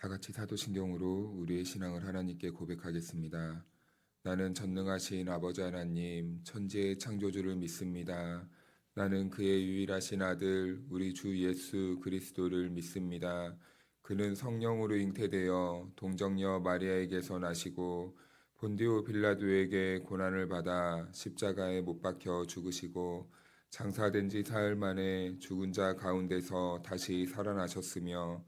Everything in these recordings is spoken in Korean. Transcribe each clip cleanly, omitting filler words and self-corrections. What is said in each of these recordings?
다 같이 사도신경으로 우리의 신앙을 하나님께 고백하겠습니다. 나는 전능하신 아버지 하나님, 천지의 창조주를 믿습니다. 나는 그의 유일하신 아들, 우리 주 예수 그리스도를 믿습니다. 그는 성령으로 잉태되어 동정녀 마리아에게서 나시고 본디오 빌라도에게 고난을 받아 십자가에 못 박혀 죽으시고 장사된 지 사흘 만에 죽은 자 가운데서 다시 살아나셨으며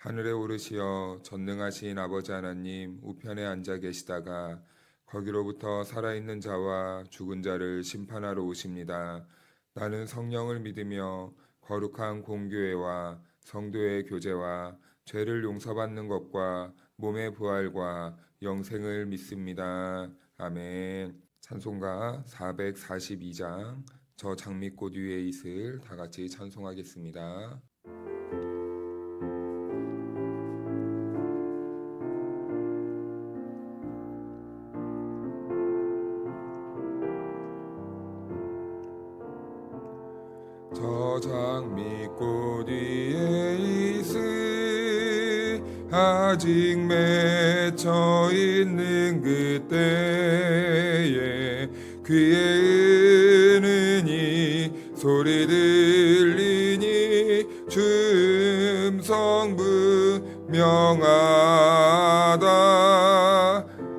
하늘에 오르시어 전능하신 아버지 하나님 우편에 앉아 계시다가 거기로부터 살아있는 자와 죽은 자를 심판하러 오십니다. 나는 성령을 믿으며 거룩한 공교회와 성도의 교제와 죄를 용서받는 것과 몸의 부활과 영생을 믿습니다. 아멘. 찬송가 442장 저 장미꽃 위에 있을 다 같이 찬송하겠습니다. 저 장미꽃 위에 있을 아직 맺혀 있는 그때에 귀에 은은히 소리 들리니 주 음성 분명하다.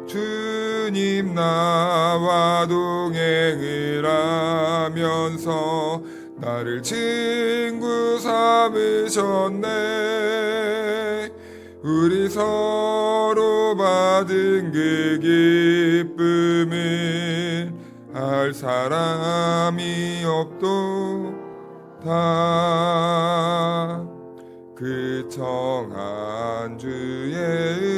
주님 나와 동행을 하면서 나를 친구 삼으셨네. 우리 서로 받은 그 기쁨은 알 사람이 없도다. 그 청한 주의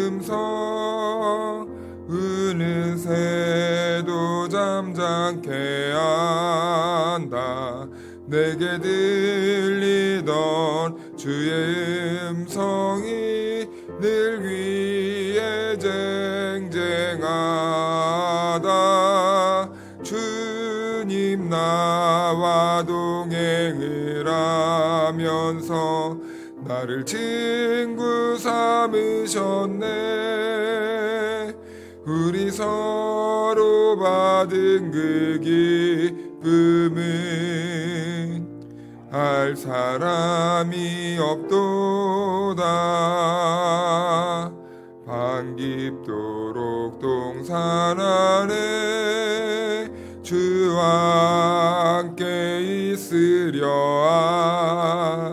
음성 우는 새도 잠잠케 한다. 내게 들리던 주의 음성이 늘 귀에 쟁쟁하다. 주님 나와 동행을 하면서 나를 친구 삼으셨네. 우리 서로 받은 그 기쁨은 알 사람이 없도다. 반깁도록 동산 안에 주와 함께 있으려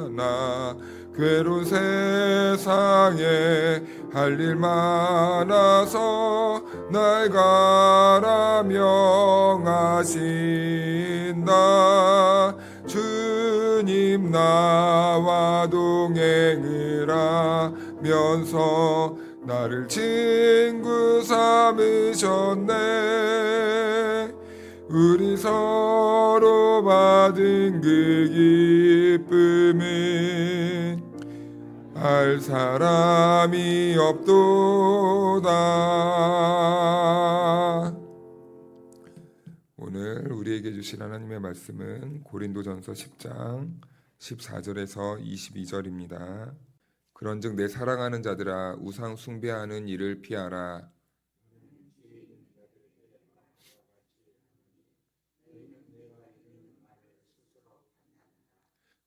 하나. 괴로운 세상에 할 일 많아서 날 가라 명하신다. 주님 나와 동행을 하면서 나를 친구 삼으셨네. 우리 서로 받은 그 기쁨은 알 사람이 없도다. 오늘 우리에게 주신 하나님의 말씀은 고린도전서 10장 14절에서 22절입니다. 그런즉 내 사랑하는 자들아 우상 숭배하는 일을 피하라.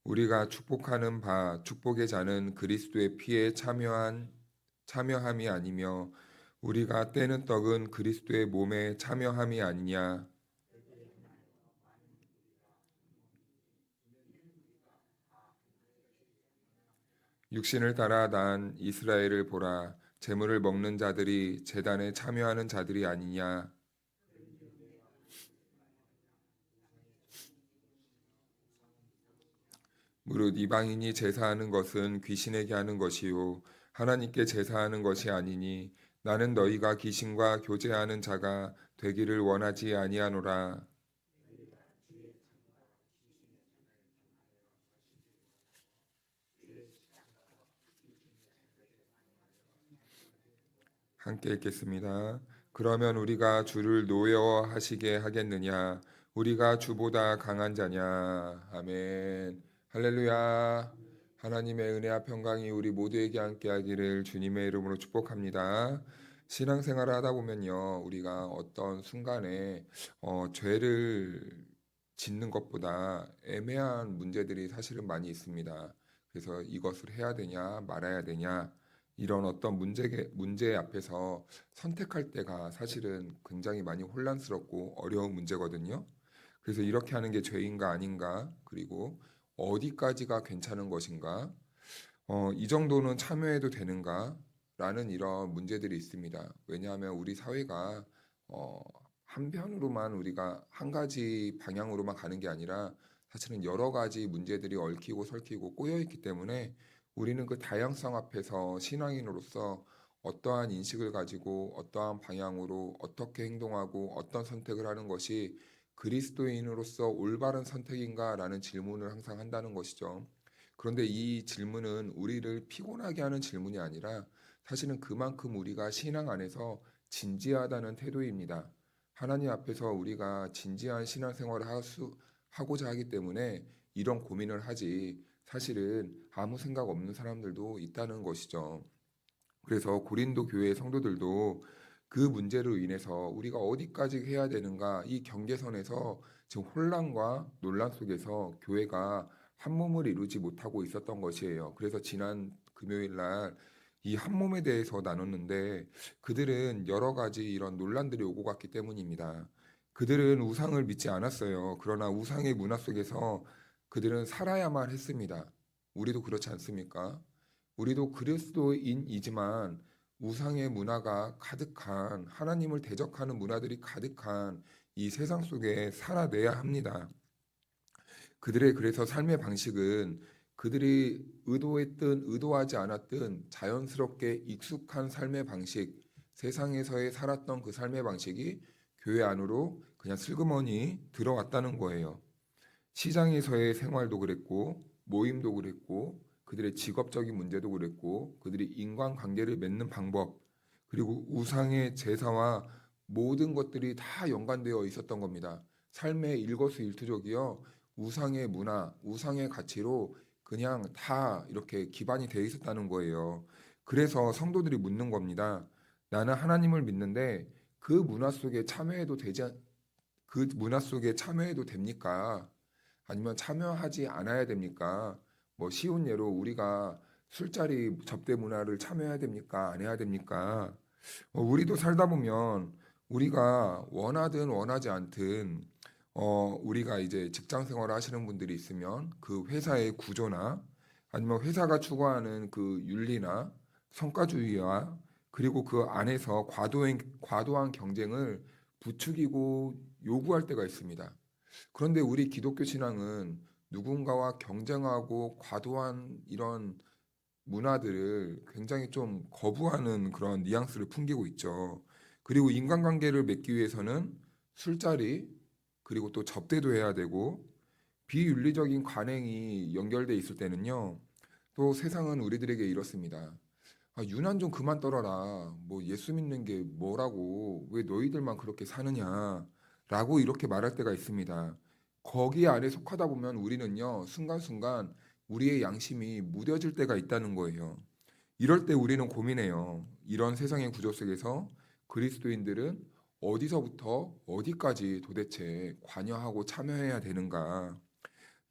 우리가 축복하는 바 축복의 자는 그리스도의 피에 참여함이 아니며 우리가 떼는 떡은 그리스도의 몸에 참여함이 아니냐. 육신을 따라 난 이스라엘을 보라. 제물을 먹는 자들이 제단에 참여하는 자들이 아니냐. 무릇 이방인이 제사하는 것은 귀신에게 하는 것이요 하나님께 제사하는 것이 아니니 나는 너희가 귀신과 교제하는 자가 되기를 원하지 아니하노라. 함께 읽겠습니다. 그러면 우리가 주를 노여워하시게 하겠느냐? 우리가 주보다 강한 자냐? 아멘. 할렐루야. 하나님의 은혜와 평강이 우리 모두에게 함께하기를 주님의 이름으로 축복합니다. 신앙생활을 하다 보면요, 우리가 어떤 순간에 죄를 짓는 것보다 애매한 문제들이 사실은 많이 있습니다. 그래서 이것을 해야 되냐 말아야 되냐 이런 어떤 문제 앞에서 선택할 때가 사실은 굉장히 많이 혼란스럽고 어려운 문제거든요. 그래서 이렇게 하는 게 죄인가 아닌가, 그리고 어디까지가 괜찮은 것인가, 이 정도는 참여해도 되는가 라는 이런 문제들이 있습니다. 왜냐하면 우리 사회가 어, 한편으로만 우리가 한 가지 방향으로만 가는 게 아니라 사실은 여러 가지 문제들이 얽히고 설키고 꼬여 있기 때문에 우리는 그 다양성 앞에서 신앙인으로서 어떠한 인식을 가지고 어떠한 방향으로 어떻게 행동하고 어떤 선택을 하는 것이 그리스도인으로서 올바른 선택인가라는 질문을 항상 한다는 것이죠. 그런데 이 질문은 우리를 피곤하게 하는 질문이 아니라 사실은 그만큼 우리가 신앙 안에서 진지하다는 태도입니다. 하나님 앞에서 우리가 진지한 신앙생활을 하고자 하기 때문에 이런 고민을 하지, 사실은 아무 생각 없는 사람들도 있다는 것이죠. 그래서 고린도 교회 성도들도 그 문제로 인해서 우리가 어디까지 해야 되는가, 이 경계선에서 지금 혼란과 논란 속에서 교회가 한 몸을 이루지 못하고 있었던 것이에요. 그래서 지난 금요일 날 이 한 몸에 대해서 나눴는데, 그들은 여러 가지 이런 논란들이 오고 갔기 때문입니다. 그들은 우상을 믿지 않았어요. 그러나 우상의 문화 속에서 그들은 살아야만 했습니다. 우리도 그렇지 않습니까? 우리도 그리스도인이지만 우상의 문화가 가득한, 하나님을 대적하는 문화들이 가득한 이 세상 속에 살아내야 합니다. 그들의 그래서 삶의 방식은 그들이 의도했든 의도하지 않았든 자연스럽게 익숙한 삶의 방식, 세상에서의 살았던 그 삶의 방식이 교회 안으로 그냥 슬그머니 들어왔다는 거예요. 시장에서의 생활도 그랬고, 모임도 그랬고, 그들의 직업적인 문제도 그랬고, 그들이 인간관계를 맺는 방법, 그리고 우상의 제사와 모든 것들이 다 연관되어 있었던 겁니다. 삶의 일거수일투족이요, 우상의 문화, 우상의 가치로 그냥 다 이렇게 기반이 되어 있었다는 거예요. 그래서 성도들이 묻는 겁니다. 나는 하나님을 믿는데 그 문화 속에 참여해도 됩니까? 아니면 참여하지 않아야 됩니까? 뭐 쉬운 예로 우리가 술자리 접대 문화를 참여해야 됩니까? 안 해야 됩니까? 우리도 살다 보면 우리가 원하든 원하지 않든 우리가 이제 직장 생활을 하시는 분들이 있으면 그 회사의 구조나 아니면 회사가 추구하는 그 윤리나 성과주의와 그리고 그 안에서 과도한 경쟁을 부추기고 요구할 때가 있습니다. 그런데 우리 기독교 신앙은 누군가와 경쟁하고 과도한 이런 문화들을 굉장히 좀 거부하는 그런 뉘앙스를 풍기고 있죠. 그리고 인간관계를 맺기 위해서는 술자리, 그리고 또 접대도 해야 되고, 비윤리적인 관행이 연결돼 있을 때는요, 또 세상은 우리들에게 이렇습니다. 아, 유난 좀 그만 떨어라. 뭐 예수 믿는 게 뭐라고? 왜 너희들만 그렇게 사느냐? 라고 이렇게 말할 때가 있습니다. 거기 안에 속하다 보면 우리는요, 순간순간 우리의 양심이 무뎌질 때가 있다는 거예요. 이럴 때 우리는 고민해요. 이런 세상의 구조 속에서 그리스도인들은 어디서부터 어디까지 도대체 관여하고 참여해야 되는가?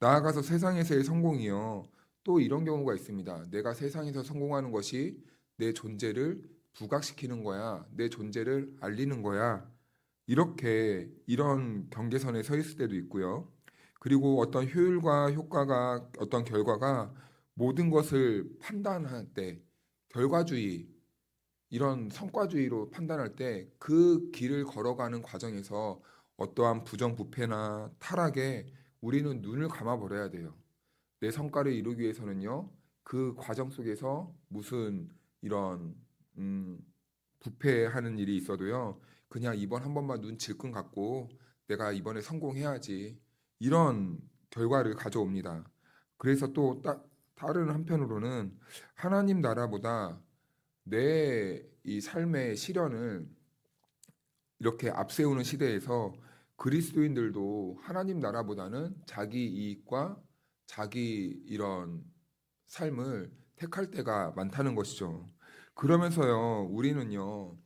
나아가서 세상에서의 성공이요. 또 이런 경우가 있습니다. 내가 세상에서 성공하는 것이 내 존재를 부각시키는 거야. 내 존재를 알리는 거야. 이렇게 이런 경계선에 서 있을 때도 있고요. 그리고 어떤 효율과 효과가 어떤 결과가 모든 것을 판단할 때 결과주의, 이런 성과주의로 판단할 때 그 길을 걸어가는 과정에서 어떠한 부정부패나 타락에 우리는 눈을 감아 버려야 돼요. 내 성과를 이루기 위해서는요, 그 과정 속에서 무슨 이런 음, 부패하는 일이 있어도요, 그냥 이번 한 번만 눈 질끈 감고 내가 이번에 성공해야지, 이런 결과를 가져옵니다. 그래서 또 다른 한편으로는 하나님 나라보다 내 이 삶의 시련을 이렇게 앞세우는 시대에서 그리스도인들도 하나님 나라보다는 자기 이익과 자기 이런 삶을 택할 때가 많다는 것이죠. 그러면서요, 우리는요,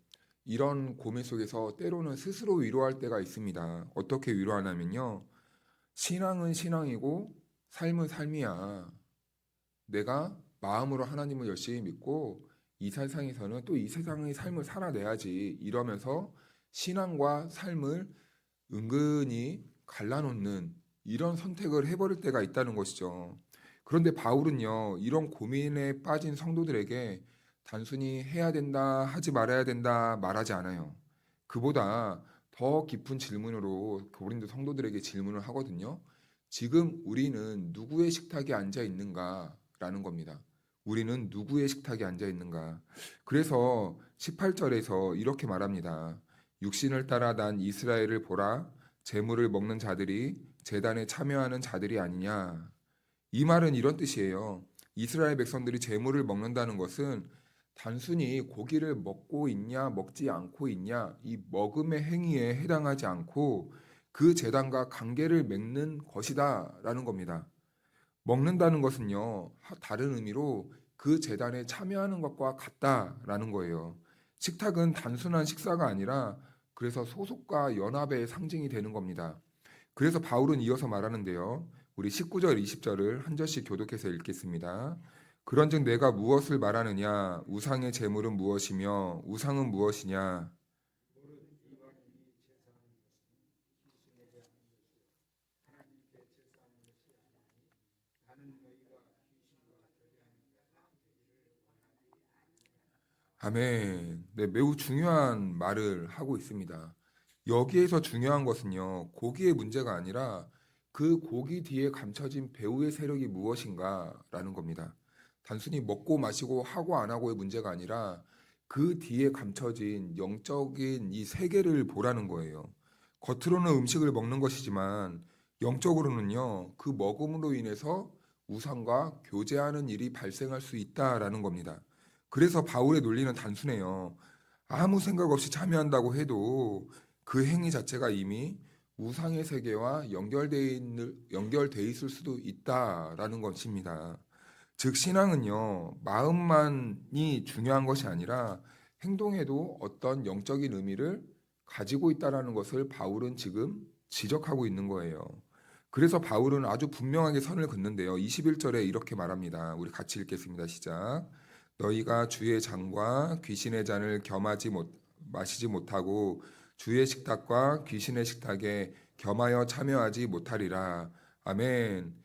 이런 고민 속에서 때로는 스스로 위로할 때가 있습니다. 어떻게 위로하냐면요, 신앙은 신앙이고 삶은 삶이야. 내가 마음으로 하나님을 열심히 믿고 이 세상에서는 또 이 세상의 삶을 살아내야지 이러면서 신앙과 삶을 은근히 갈라놓는 이런 선택을 해버릴 때가 있다는 것이죠. 그런데 바울은요, 이런 고민에 빠진 성도들에게 단순히 해야 된다, 하지 말아야 된다, 말하지 않아요. 그보다 더 깊은 질문으로 고린도 성도들에게 질문을 하거든요. 지금 우리는 누구의 식탁에 앉아 있는가라는 겁니다. 우리는 누구의 식탁에 앉아 있는가. 그래서 18절에서 이렇게 말합니다. 육신을 따라 난 이스라엘을 보라. 재물을 먹는 자들이 제단에 참여하는 자들이 아니냐. 이 말은 이런 뜻이에요. 이스라엘 백성들이 재물을 먹는다는 것은 단순히 고기를 먹고 있냐, 먹지 않고 있냐, 이 먹음의 행위에 해당하지 않고 그 제단과 관계를 맺는 것이다라는 겁니다. 먹는다는 것은요, 다른 의미로 그 제단에 참여하는 것과 같다라는 거예요. 식탁은 단순한 식사가 아니라 그래서 소속과 연합의 상징이 되는 겁니다. 그래서 바울은 이어서 말하는데요. 우리 19절, 20절을 한 절씩 교독해서 읽겠습니다. 그런즉 내가 무엇을 말하느냐? 우상의 제물은 무엇이며 우상은 무엇이냐? 아멘. 네, 매우 중요한 말을 하고 있습니다. 여기에서 중요한 것은요, 고기의 문제가 아니라 그 고기 뒤에 감춰진 배후의 세력이 무엇인가라는 겁니다. 단순히 먹고 마시고 하고 안 하고의 문제가 아니라 그 뒤에 감춰진 영적인 이 세계를 보라는 거예요. 겉으로는 음식을 먹는 것이지만 영적으로는요, 그 먹음으로 인해서 우상과 교제하는 일이 발생할 수 있다라는 겁니다. 그래서 바울의 논리는 단순해요. 아무 생각 없이 참여한다고 해도 그 행위 자체가 이미 우상의 세계와 연결돼 있을 수도 있다라는 것입니다. 즉 신앙은요, 마음만이 중요한 것이 아니라 행동에도 어떤 영적인 의미를 가지고 있다라는 것을 바울은 지금 지적하고 있는 거예요. 그래서 바울은 아주 분명하게 선을 긋는데요. 21절에 이렇게 말합니다. 우리 같이 읽겠습니다. 시작. 너희가 주의 잔과 귀신의 잔을 마시지 못하고 주의 식탁과 귀신의 식탁에 겸하여 참여하지 못하리라. 아멘.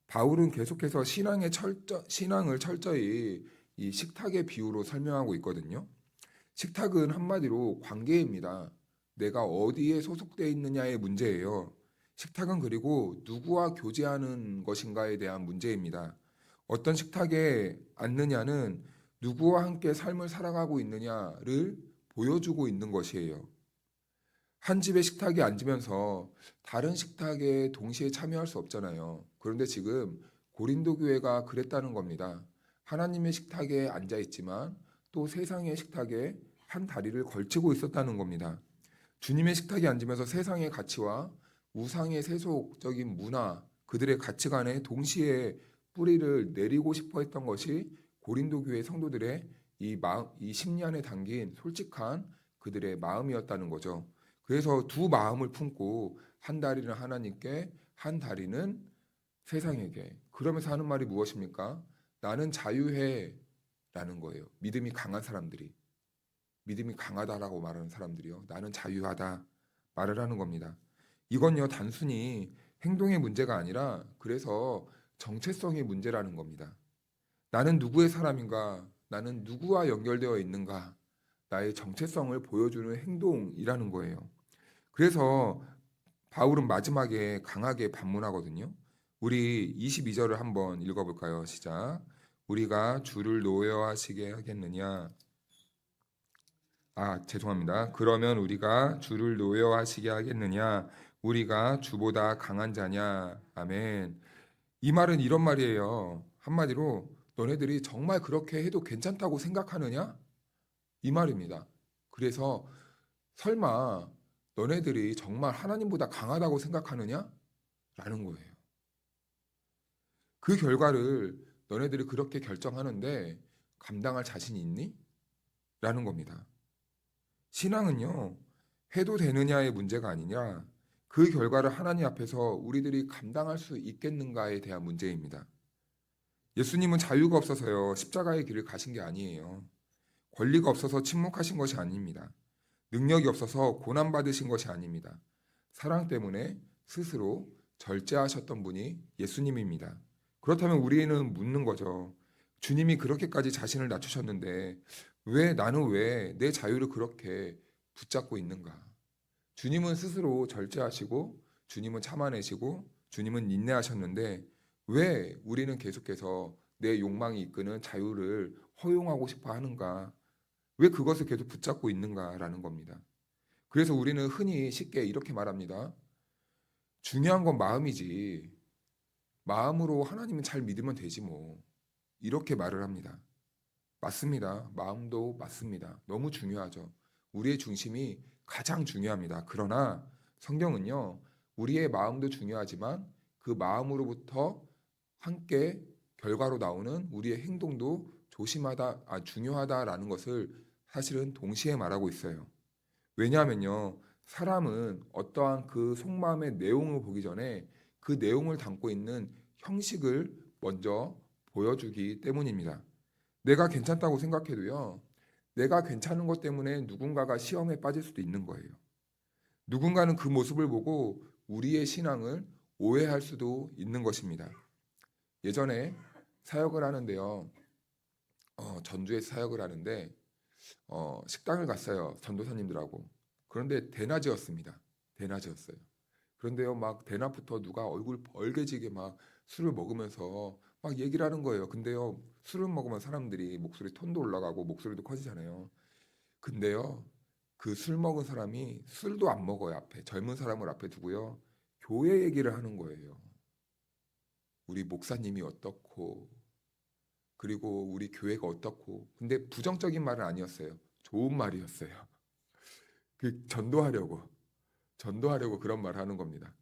바울은 계속해서 신앙을 철저히 이 식탁의 비유로 설명하고 있거든요. 식탁은 한마디로 관계입니다. 내가 어디에 소속되어 있느냐의 문제예요. 식탁은 그리고 누구와 교제하는 것인가에 대한 문제입니다. 어떤 식탁에 앉느냐는 누구와 함께 삶을 살아가고 있느냐를 보여주고 있는 것이에요. 한 집의 식탁에 앉으면서 다른 식탁에 동시에 참여할 수 없잖아요. 그런데 지금 고린도 교회가 그랬다는 겁니다. 하나님의 식탁에 앉아 있지만 또 세상의 식탁에 한 다리를 걸치고 있었다는 겁니다. 주님의 식탁에 앉으면서 세상의 가치와 우상의 세속적인 문화, 그들의 가치관에 동시에 뿌리를 내리고 싶어 했던 것이 고린도 교회 성도들의 이 심리 안에 담긴 솔직한 그들의 마음이었다는 거죠. 그래서 두 마음을 품고 한 다리는 하나님께, 한 다리는 세상에게. 그러면서 하는 말이 무엇입니까? 나는 자유해 라는 거예요. 믿음이 강한 사람들이. 믿음이 강하다라고 말하는 사람들이요. 나는 자유하다 말을 하는 겁니다. 이건요, 단순히 행동의 문제가 아니라 그래서 정체성의 문제라는 겁니다. 나는 누구의 사람인가? 나는 누구와 연결되어 있는가? 나의 정체성을 보여주는 행동이라는 거예요. 그래서 바울은 마지막에 강하게 반문하거든요. 우리 22절을 한번 읽어볼까요? 시작. 우리가 주를 노여하시게 하겠느냐? 죄송합니다. 그러면 우리가 주를 노여하시게 하겠느냐? 우리가 주보다 강한 자냐? 아멘. 이 말은 이런 말이에요. 한마디로 너네들이 정말 그렇게 해도 괜찮다고 생각하느냐? 이 말입니다. 그래서 설마 너네들이 정말 하나님보다 강하다고 생각하느냐? 라는 거예요. 그 결과를 너네들이 그렇게 결정하는데 감당할 자신이 있니? 라는 겁니다. 신앙은요, 해도 되느냐의 문제가 아니냐, 그 결과를 하나님 앞에서 우리들이 감당할 수 있겠는가에 대한 문제입니다. 예수님은 자유가 없어서요, 십자가의 길을 가신 게 아니에요. 권리가 없어서 침묵하신 것이 아닙니다. 능력이 없어서 고난받으신 것이 아닙니다. 사랑 때문에 스스로 절제하셨던 분이 예수님입니다. 그렇다면 우리는 묻는 거죠. 주님이 그렇게까지 자신을 낮추셨는데 나는 왜 내 자유를 그렇게 붙잡고 있는가? 주님은 스스로 절제하시고 주님은 참아내시고 주님은 인내하셨는데 왜 우리는 계속해서 내 욕망이 이끄는 자유를 허용하고 싶어 하는가? 왜 그것을 계속 붙잡고 있는가라는 겁니다. 그래서 우리는 흔히 쉽게 이렇게 말합니다. 중요한 건 마음이지. 마음으로 하나님은 잘 믿으면 되지 뭐. 이렇게 말을 합니다. 맞습니다. 마음도 맞습니다. 너무 중요하죠. 우리의 중심이 가장 중요합니다. 그러나 성경은요, 우리의 마음도 중요하지만 그 마음으로부터 함께 결과로 나오는 우리의 행동도 중요하다라는 것을 사실은 동시에 말하고 있어요. 왜냐하면요, 사람은 어떠한 그 속마음의 내용을 보기 전에 그 내용을 담고 있는 형식을 먼저 보여주기 때문입니다. 내가 괜찮다고 생각해도요, 내가 괜찮은 것 때문에 누군가가 시험에 빠질 수도 있는 거예요. 누군가는 그 모습을 보고 우리의 신앙을 오해할 수도 있는 것입니다. 예전에 사역을 하는데요, 전주에서 사역을 하는데 식당을 갔어요. 전도사님들하고. 그런데 대낮이었습니다. 대낮이었어요. 그런데요, 막 대낮부터 누가 얼굴 벌개지게 막 술을 먹으면서 막 얘기를 하는 거예요. 근데요, 술을 먹으면 사람들이 목소리 톤도 올라가고 목소리도 커지잖아요. 근데요, 그 술 먹은 사람이 술도 안 먹어요. 앞에 젊은 사람을 앞에 두고요, 교회 얘기를 하는 거예요. 우리 목사님이 어떻고, 그리고 우리 교회가 어떻고. 근데 부정적인 말은 아니었어요. 좋은 말이었어요. 그 전도하려고 그런 말을 하는 겁니다.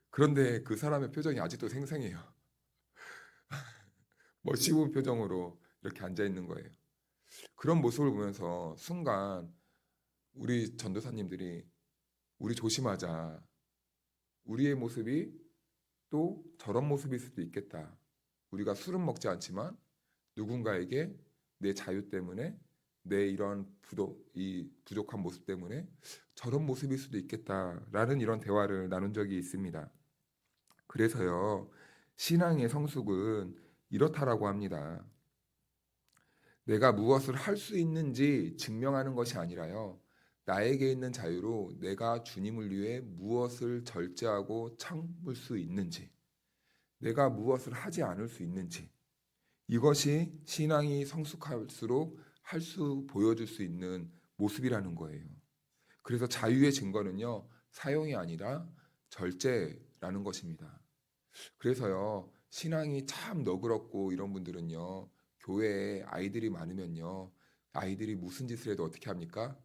그런데 그 사람의 표정이 아직도 생생해요. 멋있은 표정으로 이렇게 앉아 있는 거예요. 그런 모습을 보면서 순간 우리 전도사님들이 우리 조심하자. 우리의 모습이 또 저런 모습일 수도 있겠다. 우리가 술은 먹지 않지만 누군가에게 내 자유 때문에 내 이 부족한 모습 때문에 저런 모습일 수도 있겠다라는 이런 대화를 나눈 적이 있습니다. 그래서요, 신앙의 성숙은 이렇다라고 합니다. 내가 무엇을 할 수 있는지 증명하는 것이 아니라요, 나에게 있는 자유로 내가 주님을 위해 무엇을 절제하고 참을 수 있는지, 내가 무엇을 하지 않을 수 있는지, 이것이 신앙이 성숙할수록 보여줄 수 있는 모습이라는 거예요. 그래서 자유의 증거는요, 사용이 아니라 절제라는 것입니다. 그래서요, 신앙이 참 너그럽고 이런 분들은요, 교회에 아이들이 많으면요, 아이들이 무슨 짓을 해도 어떻게 합니까?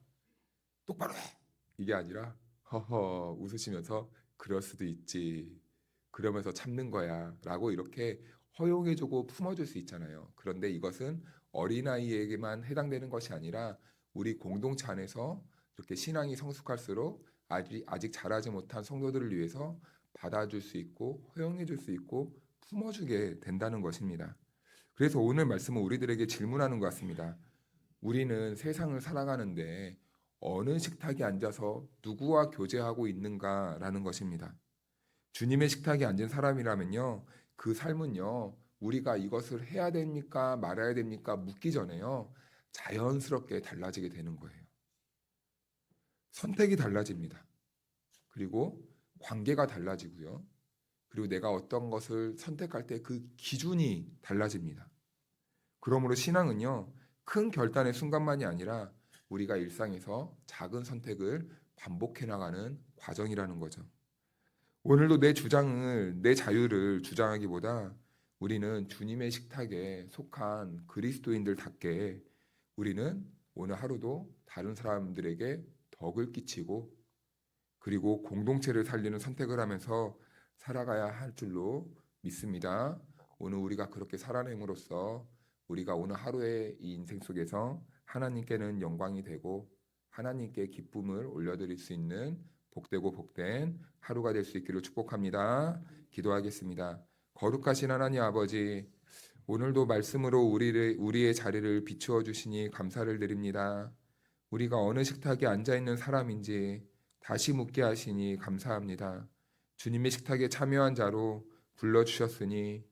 똑바로 해! 이게 아니라 허허 웃으시면서 그럴 수도 있지. 그러면서 참는 거야. 라고 이렇게 허용해주고 품어줄 수 있잖아요. 그런데 이것은 어린아이에게만 해당되는 것이 아니라 우리 공동체 안에서 이렇게 신앙이 성숙할수록 아직 자라지 못한 성도들을 위해서 받아줄 수 있고 허용해줄 수 있고 품어주게 된다는 것입니다. 그래서 오늘 말씀은 우리들에게 질문하는 것 같습니다. 우리는 세상을 살아가는데 어느 식탁에 앉아서 누구와 교제하고 있는가라는 것입니다. 주님의 식탁에 앉은 사람이라면요, 그 삶은요, 우리가 이것을 해야 됩니까, 말아야 됩니까 묻기 전에요, 자연스럽게 달라지게 되는 거예요. 선택이 달라집니다. 그리고 관계가 달라지고요. 그리고 내가 어떤 것을 선택할 때 그 기준이 달라집니다. 그러므로 신앙은요, 큰 결단의 순간만이 아니라 우리가 일상에서 작은 선택을 반복해 나가는 과정이라는 거죠. 오늘도 내 자유를 주장하기보다 우리는 주님의 식탁에 속한 그리스도인들답게 우리는 오늘 하루도 다른 사람들에게 덕을 끼치고 그리고 공동체를 살리는 선택을 하면서 살아가야 할 줄로 믿습니다. 오늘 우리가 그렇게 살아냄으로써 우리가 오늘 하루의 이 인생 속에서 하나님께는 영광이 되고 하나님께 기쁨을 올려드릴 수 있는 복되고 복된 하루가 될 수 있기를 축복합니다. 기도하겠습니다. 거룩하신 하나님 아버지, 오늘도 말씀으로 우리의 자리를 비추어 주시니 감사를 드립니다. 우리가 어느 식탁에 앉아 있는 사람인지 다시 묻게 하시니 감사합니다. 주님의 식탁에 참여한 자로 불러주셨으니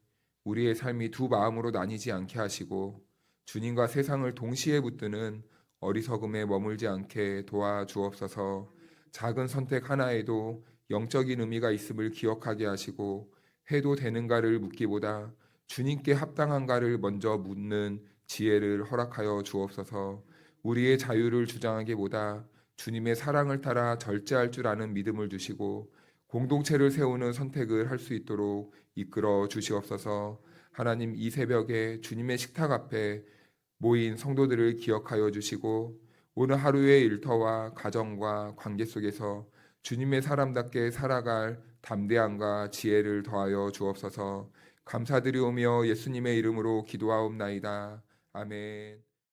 우리의 삶이 두 마음으로 나뉘지 않게 하시고 주님과 세상을 동시에 붙드는 어리석음에 머물지 않게 도와주옵소서. 작은 선택 하나에도 영적인 의미가 있음을 기억하게 하시고 해도 되는가를 묻기보다 주님께 합당한가를 먼저 묻는 지혜를 허락하여 주옵소서. 우리의 자유를 주장하기보다 주님의 사랑을 따라 절제할 줄 아는 믿음을 주시고 공동체를 세우는 선택을 할 수 있도록 이끌어 주시옵소서. 하나님, 이 새벽에 주님의 식탁 앞에 모인 성도들을 기억하여 주시고 오늘 하루의 일터와 가정과 관계 속에서 주님의 사람답게 살아갈 담대함과 지혜를 더하여 주옵소서. 감사드리오며 예수님의 이름으로 기도하옵나이다. 아멘.